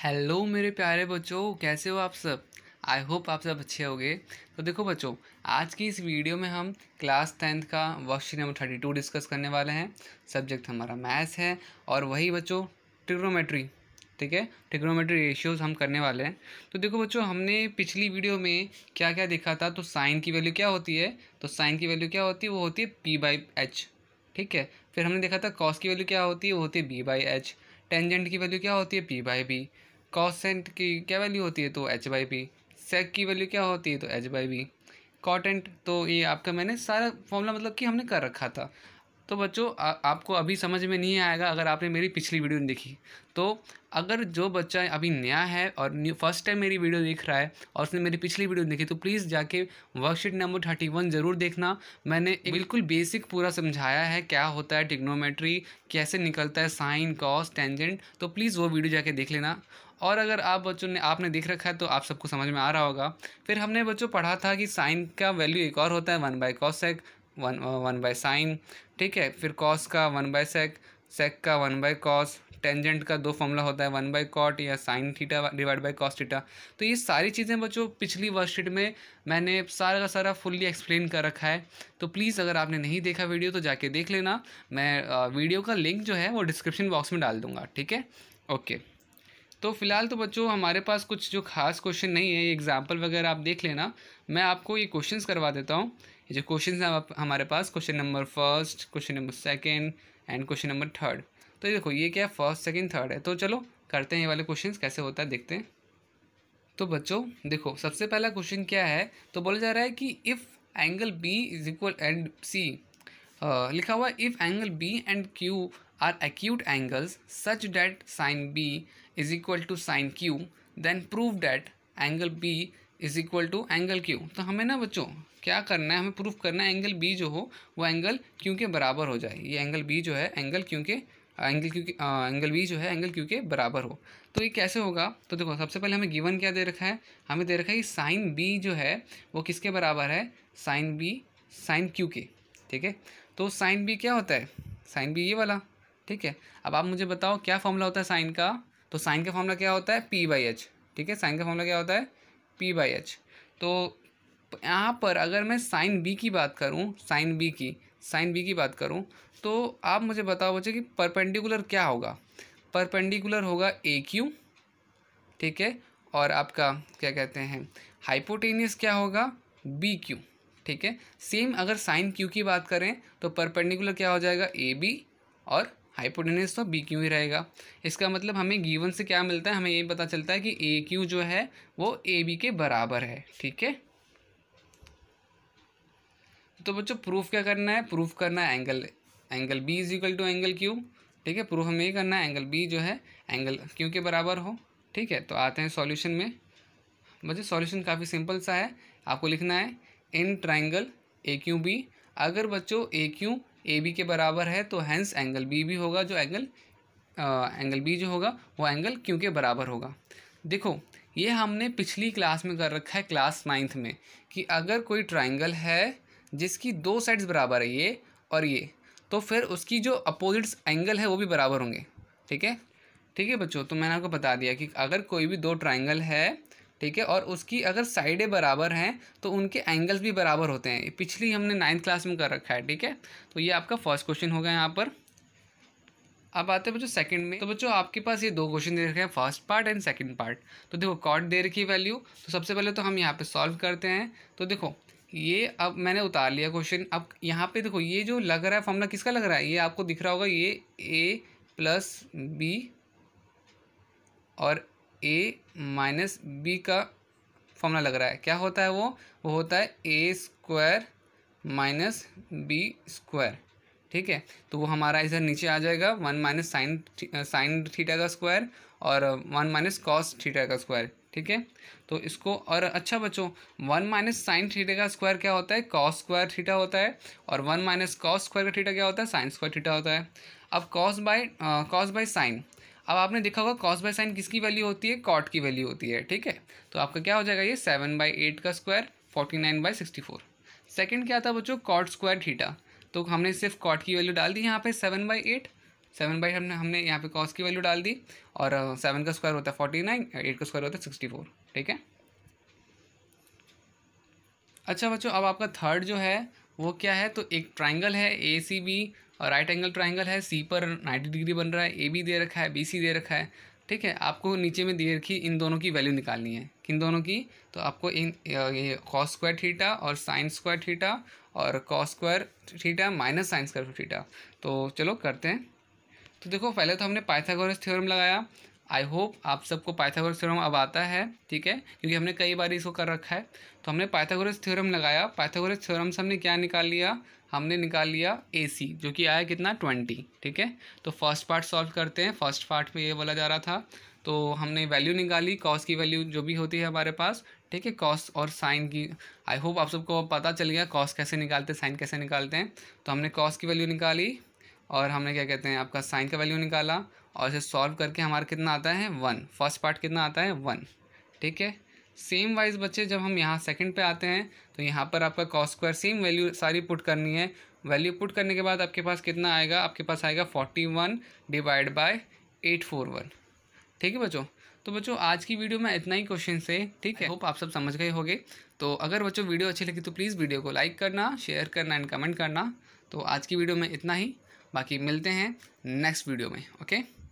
Hello मेरे प्यारे बच्चों, कैसे हो आप सब। आई होप आप सब अच्छे होंगे। तो देखो बच्चों, आज की इस वीडियो में हम क्लास 10th का वर्कशीट नंबर 32 डिस्कस करने वाले हैं। सब्जेक्ट हमारा मैथ्स है और वही बच्चों ट्रिग्नोमेट्री, ठीक है, ट्रिग्नोमेट्री रेशियोज हम करने वाले हैं। तो देखो बच्चों, हमने पिछली वीडियो में क्या क्या देखा था। तो साइन की वैल्यू क्या होती है, तो साइन की वैल्यू क्या होती है, वो होती है p/h, ठीक है। फिर हमने देखा था कॉस की वैल्यू क्या होती है, वो होती है b/h। टेंजेंट की वैल्यू क्या होती है, p/b। कॉसेंट की क्या वैल्यू होती है, तो h/p। सेक की वैल्यू क्या होती है, तो h/b। कॉटेंट, तो ये आपका मैंने सारा फॉर्मूला मतलब कि हमने कर रखा था। तो बच्चों आपको अभी समझ में नहीं आएगा अगर आपने मेरी पिछली वीडियो नहीं देखी। तो अगर जो बच्चा अभी नया है और फर्स्ट टाइम मेरी वीडियो देख रहा है और उसने मेरी पिछली वीडियो देखी, तो प्लीज़ जाके वर्कशीट नंबर 31 ज़रूर देखना। मैंने बिल्कुल बेसिक पूरा समझाया है क्या होता है ट्रिग्नोमेट्री, कैसे निकलता है साइन कॉस टेंजेंट। तो प्लीज़ वो वीडियो जाके देख लेना। और अगर आप बच्चों ने आपने देख रखा है तो आप सबको समझ में आ रहा होगा। फिर हमने बच्चों पढ़ा था कि साइन का वैल्यू एक और होता है 1/cos, 1/sin, ठीक है। फिर कॉस का 1/sec, सेक का 1/cos। टेंजेंट का दो फॉर्मूला होता है 1/cot या sine theta divide by cos theta. तो ये सारी चीज़ें बच्चों पिछली वर्कशीट में मैंने सारा का सारा फुल्ली एक्सप्लेन कर रखा है। तो प्लीज़ अगर आपने नहीं देखा वीडियो तो जाके देख लेना। मैं वीडियो का लिंक जो है वो डिस्क्रिप्शन बॉक्स में डाल दूँगा, ठीक है। ओके, तो फिलहाल तो बच्चों हमारे पास कुछ जो खास क्वेश्चन नहीं है, एग्जाम्पल वगैरह आप देख लेना। मैं आपको ये क्वेश्चंस करवा देता हूँ। ये जो क्वेश्चंस हैं हमारे पास, question number first, question number second and question number third. तो ये देखो, ये क्या है, फर्स्ट सेकंड थर्ड है। तो चलो करते हैं ये वाले क्वेश्चंस कैसे होता है, देखते हैं। तो बच्चों देखो, सबसे पहला क्वेश्चन क्या है, तो बोला जा रहा है कि if angle B is equal and C, लिखा हुआ है if angle B and Q are acute angles such that sine B is equal to sine Q, then prove that angle B is equal to angle Q. तो हमें ना बच्चों क्या करना है, हमें प्रूफ करना है एंगल बी जो हो वो एंगल क्यू के बराबर हो जाए। ये एंगल बी जो है एंगल क्यू के एंगल बी जो है एंगल क्यू के बराबर हो। तो ये कैसे होगा, तो देखो सबसे पहले हमें गिवन क्या दे रखा है, हमें दे रखा है कि साइन बी जो है वो किसके बराबर है, साइन बी साइन क्यू के, ठीक है। तो साइन बी क्या होता है, साइन बी ये वाला, ठीक है। अब आप मुझे बताओ क्या फॉर्मूला होता है साइन का, तो साइन का फॉर्मूला क्या होता है, p/h, ठीक है। साइन का फॉर्मूला क्या होता है, p/h। तो यहाँ पर अगर मैं साइन बी की बात करूँ, साइन बी की बात करूँ, तो आप मुझे बताओ बच्चे कि परपेंडिकुलर क्या होगा, परपेंडिकुलर होगा AQ, ठीक है। और आपका क्या कहते हैं, हाइपोटेनियस क्या होगा, BQ, ठीक है। सेम अगर साइन क्यू की बात करें तो परपेंडिकुलर क्या हो जाएगा, AB, और हाइपोटेनियस तो BQ ही रहेगा। इसका मतलब हमें गिवन से क्या मिलता है, हमें ये पता चलता है कि AQ जो है वो AB के बराबर है, ठीक है। तो बच्चों प्रूफ क्या करना है, प्रूफ करना है angle B is equal to angle Q, ठीक है। प्रूफ हमें ये करना है एंगल बी जो है एंगल क्यू के बराबर हो, ठीक है। तो आते हैं सॉल्यूशन में। बच्चों सॉल्यूशन काफ़ी सिंपल सा है, आपको लिखना है इन ट्राइंगल AQB, अगर बच्चों AQ AB के बराबर है तो हैंस एंगल बी भी होगा, जो एंगल बी जो होगा वो एंगल क्यू के बराबर होगा। देखो ये हमने पिछली क्लास में कर रखा है, क्लास 9th में, कि अगर कोई ट्राइंगल है जिसकी दो साइड्स बराबर है, ये और ये, तो फिर उसकी जो अपोजिट्स एंगल है वो भी बराबर होंगे, ठीक है। ठीक है बच्चों, तो मैंने आपको बता दिया कि अगर कोई भी दो ट्राइंगल है, ठीक है, और उसकी अगर साइडें बराबर हैं तो उनके एंगल्स भी बराबर होते हैं। पिछली हमने 9th क्लास में कर रखा है, ठीक है। तो ये आपका फर्स्ट क्वेश्चन हो गया यहाँ पर। अब आते हैं बच्चों सेकंड में। तो बच्चों आपके पास ये दो क्वेश्चन दे रखे हैं, first part and second part. तो देखो कॉट दे रखी है वैल्यू, तो सबसे पहले तो हम यहाँ पे सॉल्व करते हैं। तो देखो ये अब मैंने उतार लिया क्वेश्चन। अब यहाँ पे देखो ये जो लग रहा है फॉर्मूला किसका लग रहा है, ये आपको दिख रहा होगा, ये A+B और A-B का फॉर्मूला लग रहा है। क्या होता है वो होता है A² - B², ठीक है। तो वो हमारा इधर नीचे आ जाएगा 1 - साइन थीटा का स्क्वायर और 1 - कॉस थीटा का स्क्वायर, ठीक है। तो इसको, और अच्छा बच्चों 1 - साइन थीटा का स्क्वायर क्या होता है, कॉस स्क्वायर थीटा होता है, और 1 - कॉस स्क्वायर का थीटा क्या होता है, साइन स्क्वायर थीटा होता है। अब कॉस बाय साइन, अब आपने देखा होगा कॉस बाय साइन किसकी वैल्यू होती है, कॉट की वैल्यू होती है, ठीक है। तो आपका क्या हो जाएगा, ये 7/8 का स्क्वायर 49/64। सेकंड क्या था बच्चों, कॉट स्क्वायर थीटा, तो हमने सिर्फ कॉट की वैल्यू डाल दी यहाँ पे 7/8, 7/8 हमने यहाँ पे कॉस की वैल्यू डाल दी, और 7 का स्क्वायर होता है 49, 8 का स्क्वायर होता है 64। ठीक है। अच्छा बच्चों, अब आपका थर्ड जो है वो क्या है, तो एक ट्राइंगल है ए सी बी, और राइट एंगल ट्राइंगल है, सी पर 90 डिग्री बन रहा है, ए बी दे रखा है, बी सी दे रखा है। ठीक है, आपको नीचे में दे रखी इन दोनों की वैल्यू निकालनी है। किन दोनों की, तो आपको इन ये कॉस स्क्वायर थीटा और साइन स्क्वायर थीटा और cos square theta minus sine square theta. तो चलो करते हैं। तो देखो, पहले तो हमने पाइथागोरस थ्योरम लगाया। आई होप आप सबको पाइथागोरस थ्योरम अब आता है। ठीक है, क्योंकि हमने कई बार इसको कर रखा है। तो हमने पाइथागोरस थ्योरम लगाया। पाइथागोरस थ्योरम से हमने क्या निकाल लिया, हमने निकाल लिया ए सी, जो कि आया कितना 20। ठीक है, तो फर्स्ट पार्ट सॉल्व करते हैं। फर्स्ट पार्ट में ये बोला जा रहा था, तो हमने वैल्यू निकाली, कॉस की वैल्यू जो भी होती है हमारे पास। ठीक है, कॉस और साइन की। आई होप आप सबको पता चल गया कॉस कैसे निकालते हैं, साइन कैसे निकालते हैं। तो हमने कॉस की वैल्यू निकाली, और हमने क्या कहते हैं आपका साइन का वैल्यू निकाला, और इसे सॉल्व करके हमारा कितना आता है 1। फर्स्ट पार्ट कितना आता है 1। ठीक है, सेम वाइज बच्चे जब हम यहाँ सेकंड पे आते हैं, तो यहाँ पर आपका कॉस स्क्वायर सेम वैल्यू सारी पुट करनी है। वैल्यू पुट करने के बाद आपके पास कितना आएगा, आपके पास आएगा 41 डिवाइड बाय 841। ठीक है बच्चों, तो बच्चों आज की वीडियो में इतना ही क्वेश्चन से। ठीक है, होप आप सब समझ गए होंगे। तो अगर बच्चों वीडियो अच्छी लगी तो प्लीज़ वीडियो को लाइक करना, शेयर करना एंड कमेंट करना। तो आज की वीडियो में इतना ही, बाकी मिलते हैं नेक्स्ट वीडियो में। ओके।